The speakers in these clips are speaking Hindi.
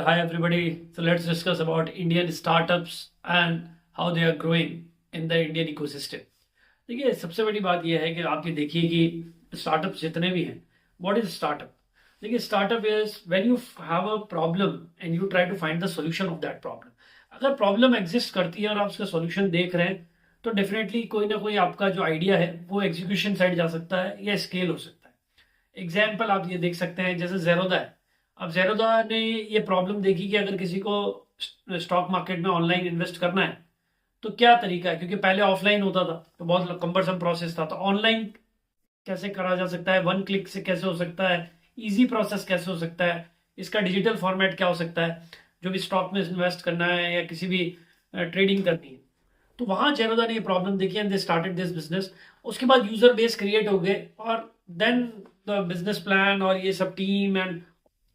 hi everybody. So let's discuss about Indian startups and how they are growing in the Indian ecosystem. देखिए सबसे बड़ी बात यह है कि आप ये देखिए कि स्टार्टअप्स जितने भी हैं, व्हाट इज स्टार्टअप? देखिए startup is when you have a problem and you try to find the solution of that problem. अगर प्रॉब्लम एग्जिस्ट करती है और आप उसका सॉल्यूशन देख रहे हैं तो डेफिनेटली कोई ना कोई आपका जो आइडिया है वो एग्जीक्यूशन साइड जा सकता है या स्केल हो सकता है. एग्जाम्पल आप ये देख सकते हैं, जैसे जेरोदा है. अब जेरोदा ने ये प्रॉब्लम देखी कि अगर किसी को स्टॉक मार्केट में ऑनलाइन इन्वेस्ट करना है तो क्या तरीका है, क्योंकि पहले ऑफलाइन होता था तो बहुत कम्बरसम प्रोसेस था, तो ऑनलाइन कैसे करा जा सकता है, वन क्लिक से कैसे हो सकता है, इजी प्रोसेस कैसे हो सकता है, इसका डिजिटल फॉर्मेट क्या हो सकता है जो भी स्टॉक में इन्वेस्ट करना है या किसी भी ट्रेडिंग करनी है. तो वहां जेरोदा ने ये प्रॉब्लम देखी and they started this business. उसके बाद यूजर बेस क्रिएट हो गए और देन द बिजनेस प्लान और ये सब team and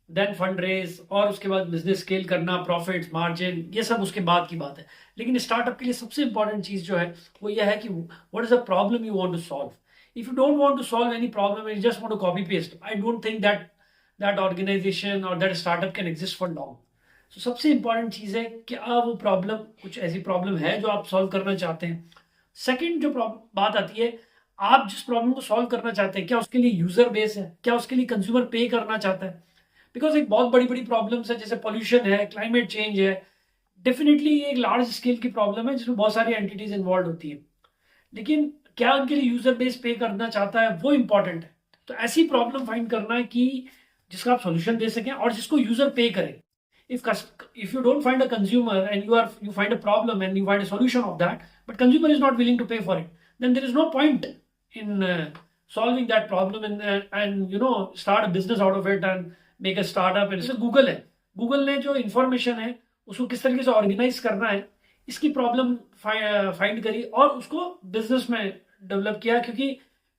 then fund raise और उसके बाद बिजनेस स्केल करना, प्रॉफिट्स, मार्जिन, ये सब उसके बाद की बात है. लेकिन स्टार्टअप के लिए सबसे इंपॉर्टेंट चीज जो है वो यह है कि what is the problem you want to solve. If you don't want to solve any problem and you just want to copy paste, I don't think that that organization और that startup can exist for long. तो सबसे इंपॉर्टेंट चीज है कि वो प्रॉब्लम, कुछ ऐसी प्रॉब्लम है जो आप सॉल्व करना चाहते हैं. सेकेंड जो बात आती है, आप जिस प्रॉब्लम को सॉल्व करना चाहते हैं क्या उसके लिए यूजर बेस है, क्या उसके लिए कंज्यूमर पे करना चाहता है. बिकॉज एक बहुत बड़ी बड़ी प्रॉब्लम्स है, जैसे पॉल्यूशन है, क्लाइमेट चेंज है, डेफिनेटली ये एक लार्ज स्केल की प्रॉब्लम है जिसमें बहुत सारी एंटिटीज इन्वॉल्व होती है. लेकिन क्या उनके लिए यूजर बेस पे करना चाहता है, वो इंपॉर्टेंट है. तो ऐसी प्रॉब्लम फाइंड करना है कि जिसका आप सोल्यूशन दे सकें और जिसको यूजर पे करे. If you don't find a consumer and you find a problem and you find a solution of that, but consumer is not willing to pay for it, then there is no point in solving that problem and start a business out of it and make a startup. जैसे गूगल है, गूगल ने जो इंफॉर्मेशन है उसको किस तरीके से ऑर्गेनाइज करना है, इसकी प्रॉब्लम फाइंड करी और उसको बिजनेस में डेवलप किया, क्योंकि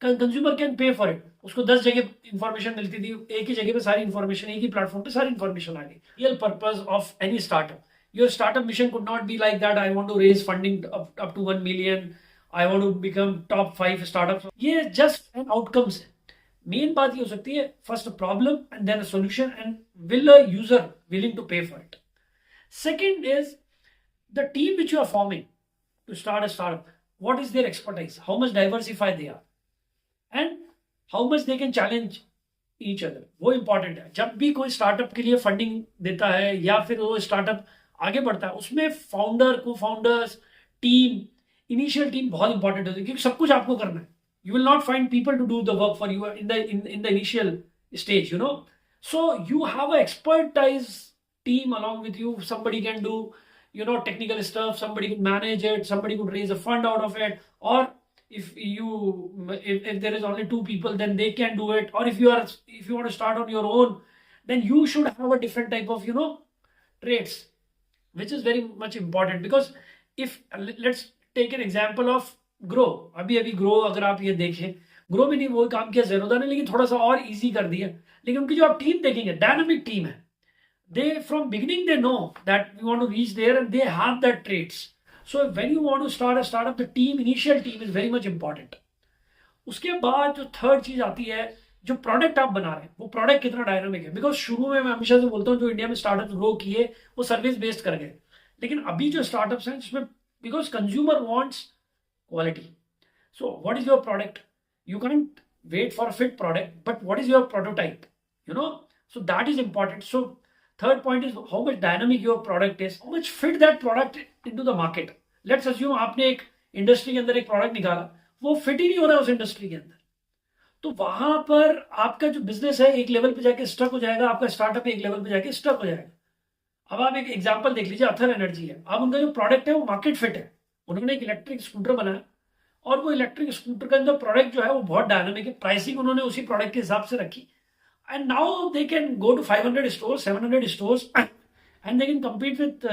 consumer can pay for it. उसको 10 जगह इंफॉर्मेशन मिलती थी, एक ही जगह पे सारी इंफॉर्मेशन, एक ही प्लेटफॉर्म पे सारी इंफॉर्मेशन आ गई. Real purpose of any startup, your startup mission could not be like that I want to raise funding up to 1 million, I want to become top 5 startup. ये जस्ट एन आउटकम्स है. मेन बात ये हो सकती है, first problem and then a solution and will a user willing to pay for it. Second is the team which you are forming to start a startup. What is their expertise? How much diversified they are? And how much they can challenge each other. वो इंपॉर्टेंट है. जब भी कोई स्टार्टअप के लिए फंडिंग देता है या फिर वो स्टार्टअप आगे बढ़ता है, उसमें फाउंडर, को फाउंडर्स, टीम, इनिशियल टीम बहुत इंपॉर्टेंट होती है, क्योंकि सब कुछ आपको करना है. You will not find people to do the work for you in the initial stage, So you have an expertise team along with you. Somebody can do, technical stuff. Somebody can manage it. Somebody could raise a fund out of it. Or if there is only 2 people, then they can do it. Or if you want to start on your own, then you should have a different type of, traits, which is very much important. Because if let's take an example of grow. अभी ग्रो अगर आप ये देखें, ग्रो भी नहीं वो काम किया जेरोदा ने, लेकिन थोड़ा सा और इजी कर दिया. लेकिन उनकी जो आप टीम देखेंगे, डायनामिक टीम है. They from beginning they know that we want to reach there and they have that traits. So when you want to start a startup, the team, initial team is very much important. उसके बाद जो थर्ड चीज आती है, जो प्रोडक्ट आप बना रहे हैं वो प्रोडक्ट कितना डायनामिक है. बिकॉज शुरू में मैं हमेशा से बोलता हूँ, जो इंडिया में स्टार्टअप ग्रो किए वो सर्विस बेस्ड कर गए. लेकिन अभी जो स्टार्टअप्स हैं जिसमें, because consumer wants quality. So what is your product? You can't wait for a fit product, but what is your prototype? So that is important. So third point is how much dynamic your product is, how much fit that product into the market. Let's assume आपने एक इंडस्ट्री के अंदर एक प्रोडक्ट निकाला, वो फिट ही नहीं हो रहा है उस इंडस्ट्री के अंदर, तो वहां पर आपका जो बिजनेस है एक लेवल पे जाके स्टक हो जाएगा, आपका स्टार्टअप एक लेवल पे जाके स्टक हो जाएगा. अब आप एक एग्जांपल देख लीजिए, अथर एनर्जी है. अब उनका जो प्रोडक्ट है वो मार्केट फिट है. उन्होंने एक इलेक्ट्रिक स्कूटर बनाया और वो इलेक्ट्रिक स्कूटर का जो प्रोडक्ट जो है वो बहुत डायनामिक है. प्राइसिंग उन्होंने उसी प्रोडक्ट के हिसाब से रखी and now they can go to 500 stores, 700 stores and they can compete with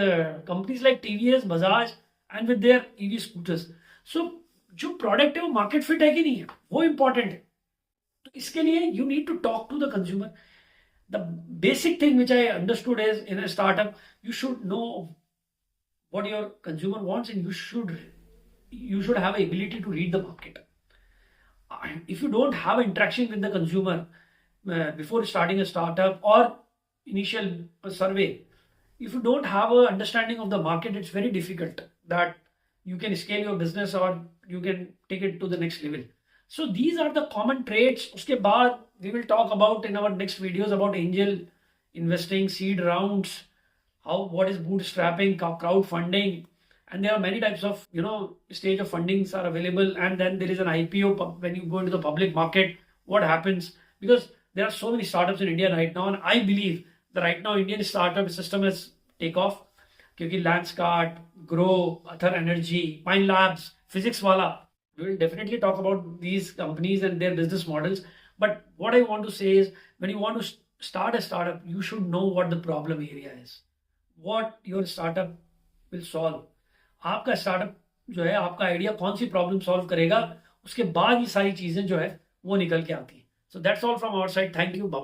companies like TVS, Bajaj and with their EV scooters. So जो प्रोडक्ट है वो मार्केट फिट है कि नहीं है, वो इंपॉर्टेंट है. तो इसके लिए you need to talk to the consumer. The basic thing which I understood is, in a startup you should know what your consumer wants and you should have ability to read the market. If you don't have interaction with the consumer before starting a startup or initial survey, if you don't have a understanding of the market, it's very difficult that you can scale your business or you can take it to the next level. So these are the common traits. Uske baad we will talk about in our next videos about angel investing, seed rounds, what is bootstrapping, crowdfunding, and there are many types of stage of fundings are available, and then there is an IPO when you go into the public market. What happens, because there are so many startups in India right now, and I believe that right now Indian startup system is take off, क्योंकि Landscart, Grow, Athar Energy, Pine Labs, Physics Wala, we will definitely talk about these companies and their business models. But what I want to say is, when you want to start a startup, you should know what the problem area is, what your startup will solve. आपका स्टार्टअप जो है, आपका आइडिया कौन सी प्रॉब्लम सॉल्व करेगा, उसके बाद ये सारी चीजें जो है वो निकल के आती है. So that's all from our side. Thank you. Bye.